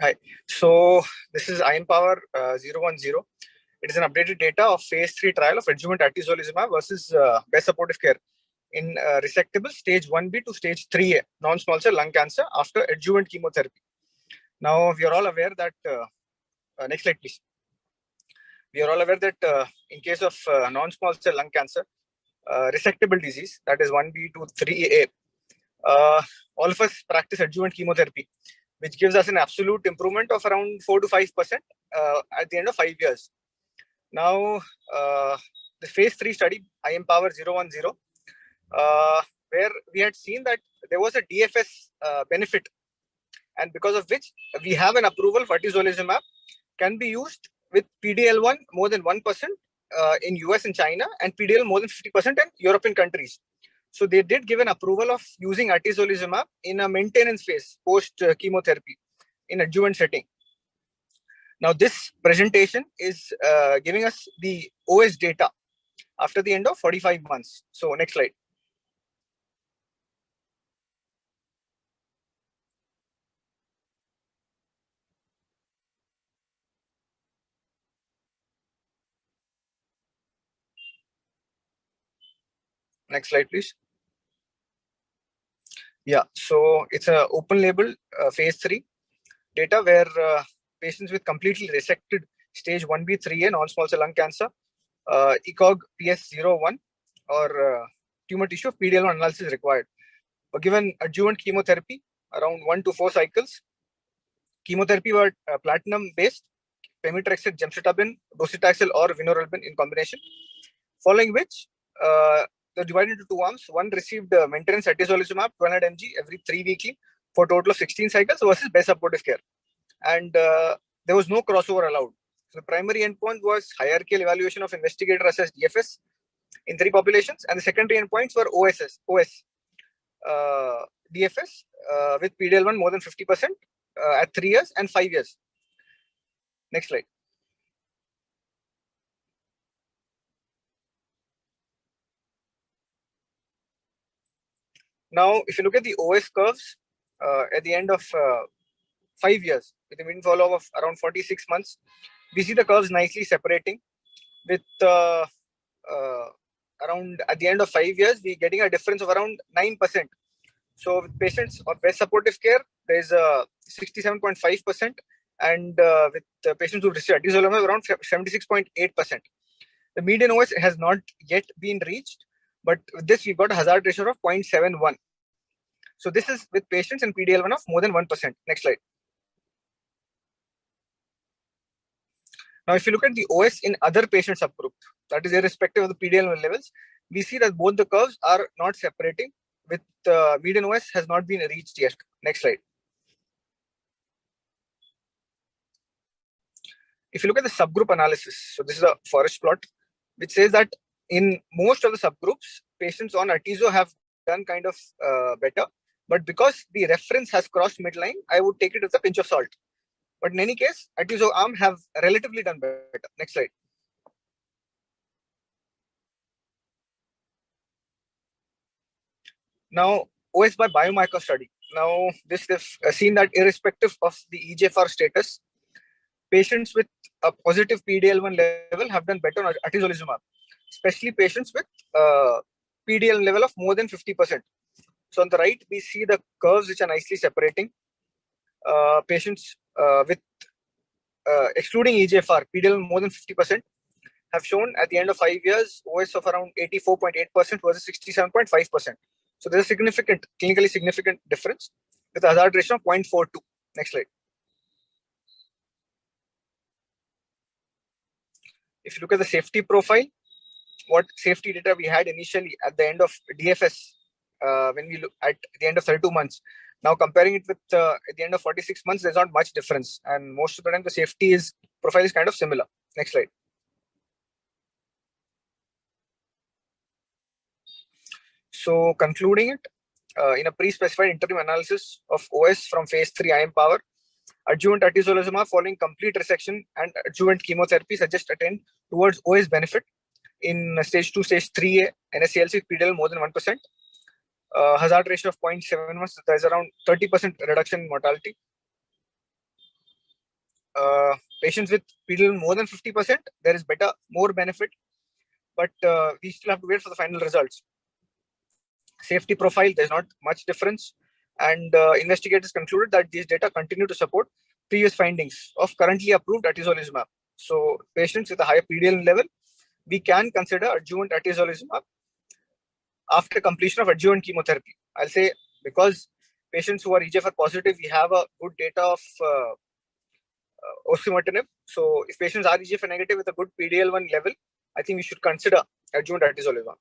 Hi. So this is IMpower010. It is an updated data of phase 3 trial of adjuvant Atezolizumab versus best supportive care in resectable stage 1B to stage 3A non-small cell lung cancer after adjuvant chemotherapy. Now we are all aware that next slide please. We are all aware that in case of non-small cell lung cancer, resectable disease, that is 1B to 3A, all of us practice adjuvant chemotherapy, which gives us an absolute improvement of around 4 to 5% at the end of 5 years. Now, the phase 3 study, IMpower010, where we had seen that there was a DFS benefit, and because of which we have an approval for atezolizumab can be used with PDL1 more than 1% in US and China, and PDL more than 50% in European countries. So they did give an approval of using atezolizumab in a maintenance phase post chemotherapy in adjuvant setting. Now this presentation is giving us the OS data after the end of 45 months. So next slide. Next slide, please. Yeah, so it's a open label phase 3 data where patients with completely resected stage 1B, 3A non-small cell lung cancer, ECOG PS01 or tumor tissue of PDL1 analysis required, were given adjuvant chemotherapy around 1 to 4 cycles. Chemotherapy were platinum based, pemetrexed, gemcitabine, docetaxel or vinorelbine in combination, following which they're divided into 2 arms. One received maintenance atezolizumab 1200 mg every 3 weekly for a total of 16 cycles versus best supportive care. And there was no crossover allowed. So the primary endpoint was hierarchical evaluation of investigator assessed DFS in 3 populations, and the secondary endpoints were OS, DFS with PDL1 more than 50% at 3 years and 5 years. Next slide. Now, if you look at the OS curves at the end of 5 years, with a mean follow-up of around 46 months, we see the curves nicely separating with around at the end of 5 years, we're getting a difference of around 9%. So with patients of best supportive care, there's a 67.5%, and with patients who receive atezolizumab around 76.8%. The median OS has not yet been reached, but with this we've got a hazard ratio of 0.71. So this is with patients in PDL1 of more than 1%. Next slide. Now, if you look at the OS in other patient subgroup, that is irrespective of the PDL1 levels, we see that both the curves are not separating, with median OS has not been reached yet. Next slide. If you look at the subgroup analysis, so this is a forest plot, which says that in most of the subgroups, patients on atezo have done kind of better, but because the reference has crossed midline, I would take it with a pinch of salt. But in any case, atezo arm have relatively done better. Next slide. Now, OS by biomarker study. Now, this is seen that irrespective of the EGFR status, patients with a positive PDL1 level have done better on atezolizumab, especially patients with PDL level of more than 50%. So on the right, we see the curves which are nicely separating. Patients with excluding EGFR, PDL more than 50% have shown at the end of 5 years OS of around 84.8% versus 67.5%. So there's a significant, clinically significant difference with a hazard ratio of 0.42. Next slide. If you look at the safety profile, what safety data we had initially at the end of DFS, when we look at the end of 32 months, now comparing it with at the end of 46 months, there's not much difference, and most of the time the safety profile is kind of similar. Next slide. So concluding it, in a pre-specified interim analysis of OS from phase 3 IMpower, adjuvant atezolizumab following complete resection and adjuvant chemotherapy suggest a trend towards OS benefit in stage 2, stage 3A NSCLC with PDL more than 1%. Hazard ratio of 0.71, so there's around 30% reduction in mortality. patients with PD-L1 more than 50%, there is more benefit, but we still have to wait for the final results. Safety profile, there's not much difference, and investigators concluded that these data continue to support previous findings of currently approved atezolizumab. So patients with a higher PD-L1 level, we can consider adjuvant atezolizumab after completion of adjuvant chemotherapy. I'll say because patients who are EGFR positive, we have a good data of osimertinib. So if patients are EGFR negative with a good PD-L1 level, I think we should consider adjuvant atezolizumab.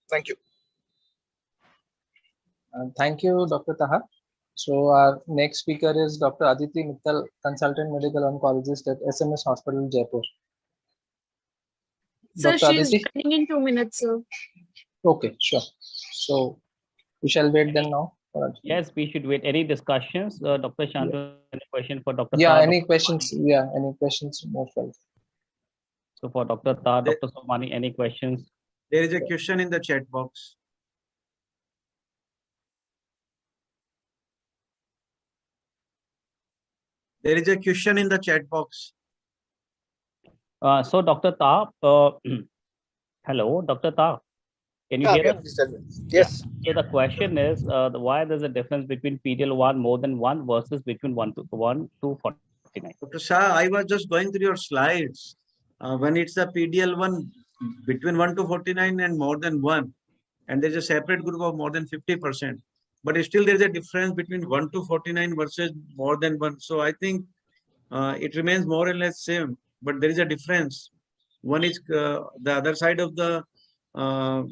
Thank you. Thank you, Dr. Taha. So our next speaker is Dr. Aditi Mittal, Consultant Medical Oncologist at SMS Hospital, Jaipur. Sir, Dr. she's Aditi? joining in 2 minutes, sir. Okay, sure. So we shall wait then now. Yes, we should wait. Any discussions? Dr. Shantanu, any question for Dr. Yeah, Taha, any Dr. questions? Somani? Yeah, any questions? Most welcome. So for Dr. Taha, Dr. Somani, any questions? There is a question in the chat box. There is a question in the chat box. So Dr. Taha, hello, Dr. Taha, can you hear us? Yes. So the question is why there's a difference between PD-L1 more than 1 versus between 1 to 49? Dr. Shah, I was just going through your slides. When it's a PDL1 between 1 to 49 and more than 1, and there's a separate group of more than 50%. But still there's a difference between 1 to 49 versus more than 1. So I think it remains more or less same, but there is a difference. One is the other side of the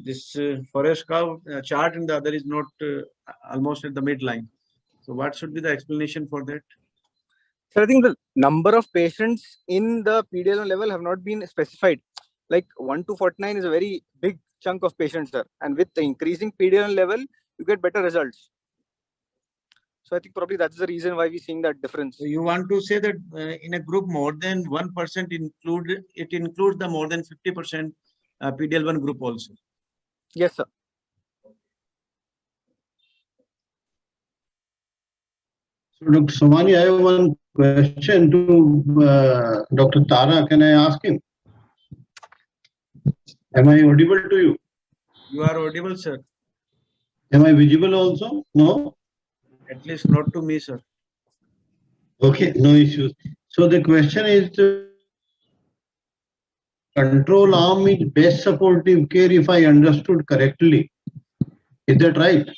this forest curve chart, and the other is not almost at the midline. So what should be the explanation for that? So I think the number of patients in the PD-L1 level have not been specified. Like 1 to 49 is a very big chunk of patients, sir. And with the increasing PD-L1 level, you get better results. So I think probably that's the reason why we're seeing that difference. So you want to say that in a group more than 1% includes the more than 50% PD-L1 group also? Yes, sir. So, Dr. Somani, I have one question to Dr. Tara. Can I ask him? Am I audible to you? You are audible, sir. Am I visible also? No? At least not to me, sir. Okay, no issues. So the question is, control arm is best supportive care, if I understood correctly. Is that right?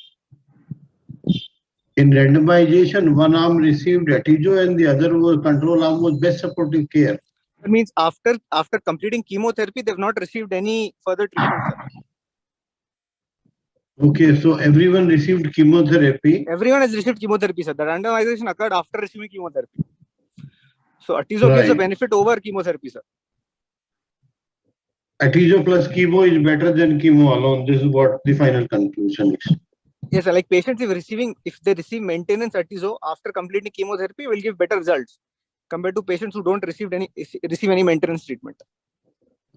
In randomization, one arm received Atezo and the other was control arm was best supportive care. That means after completing chemotherapy, they've not received any further treatment, sir. Okay, so everyone received chemotherapy. Everyone has received chemotherapy, sir. The randomization occurred after receiving chemotherapy. So Atezo gives a benefit over chemotherapy, sir. Atezo plus chemo is better than chemo alone. This is what the final conclusion is. Yes, sir. Like patients if they receive maintenance Atezo after completing chemotherapy, will give better results compared to patients who don't receive any maintenance treatment.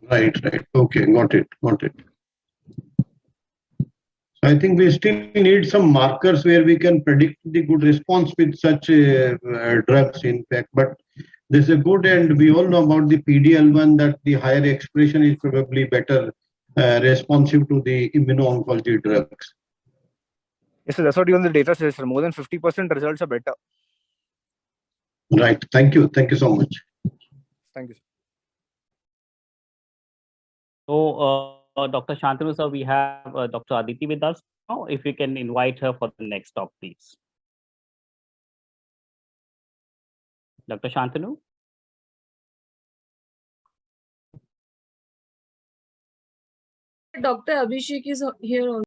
Right. Okay, got it. So I think we still need some markers where we can predict the good response with such drugs, in fact. But this is good, and we all know about the PD-L1 that the higher expression is probably better responsive to the immuno-oncology drugs. Yes, sir. That's what even the data says, sir. More than 50% results are better. Right. Thank you. Thank you so much. Thank you, sir. So Dr. Shantanu, sir, we have Dr. Aditi with us now. If you can invite her for the next talk, please. Dr. Shantanu? Dr. Abhishek is here also.